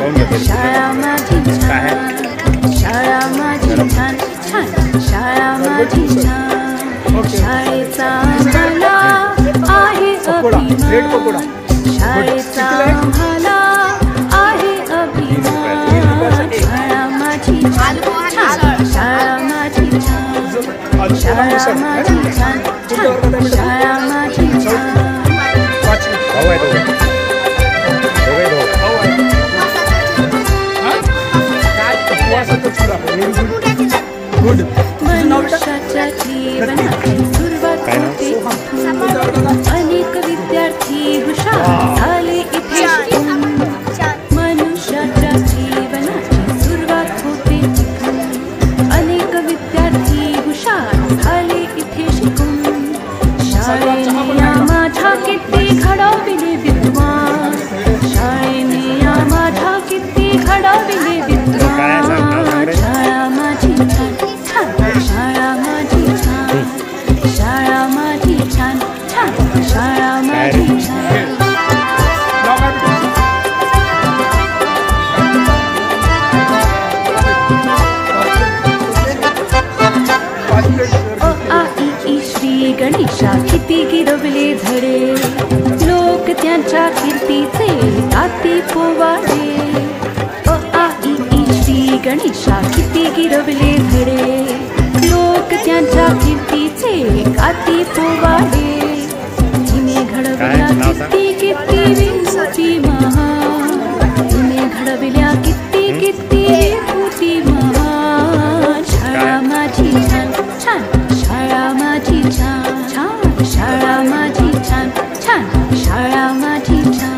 शाळा माझी छान, शाळा माझी छान छान, शाळा माझी छान, शाळेचा मला आहे अभिमान, शाळेचा मला आहे अभिमान, शाळा माझी छान छान, शाळा माझी छान, शाळा माझी छान छान, शाळा माझी छान. मनुष्याच्या जीवनाची सुरुवात होते अनेक विद्यार्थी हुशार झाले इथे शिकून, मनुष्याच्या जीवनाची सुरुवात होते अनेक विद्यार्थी हुशार झाले इथे शिकून, शाळेने माझ्या किती घडविले विद्वान, शाळेने माझ्या किती घडविले विद्वान, शाळा माझी छान छान, शाळा माझी छान, शाळा माझी छान छान, शाळा माझी छान. आ इ ई श्री गणेशा किती गिरवले धडे, लोक त्यांच्या कीर्तीचे गाती पोवाडे. आ इ ई श्री गणेशा किती गिरवले धडे, लोक त्यांच्या कीर्तीचे गाती पोवाडे. तिने घडविल्या किती किती विभूती महान, तिने घडविल्या किती किती विभूती महान, शाळा माझी छान छान, शाळा माझी छान छान, शाळा माझी छान छान, शाळा माझी छान.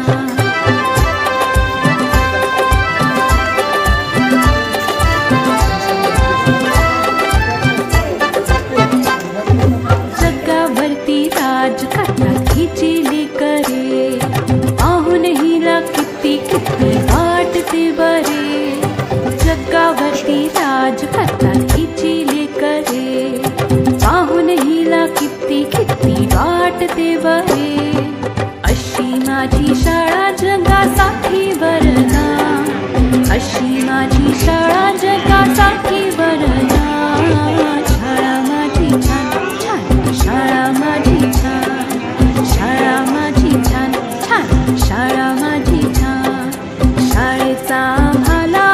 जगावरती राज करता हिची करे, पाहून हिला किती किती वाटते बरे. जगावरती राज करता हिची करे, पाहून हिला किती किती वाटते बरे. अशी माझी शाळा जगासाठी वरदान, अशी माझी शाळा जगासाठी वरदान, शाळा माझी छान छान, शाळा माझी छान, शाळा माझी छान छान, शाळा माझी छान, शाळेचा मला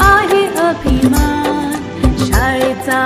आहे अभिमान, शाळेचा